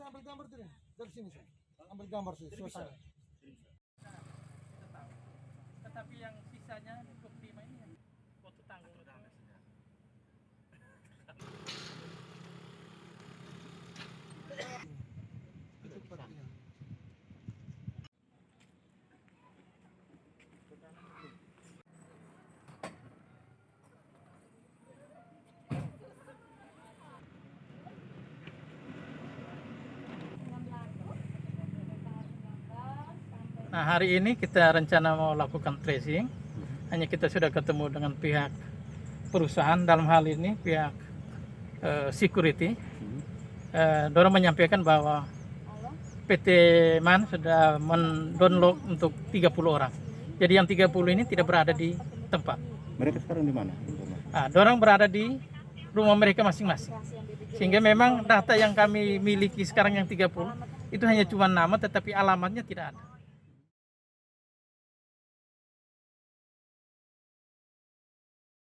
saya ambil gambar tuh dari sini saya. Ambil gambar sih, suasana. Tetapi yang sisanya 25 ini yang waktu tanggung Itu partinya. Nah, hari ini kita rencana mau lakukan tracing. Hanya kita sudah ketemu dengan pihak perusahaan, dalam hal ini pihak security. Dorong menyampaikan bahwa PT MAN sudah mendownload untuk 30 orang. Jadi yang 30 ini tidak berada di tempat. Mereka sekarang di mana? Nah, dorong berada di rumah mereka masing-masing. Sehingga memang data yang kami miliki sekarang yang 30 itu hanya cuma nama, tetapi alamatnya tidak ada.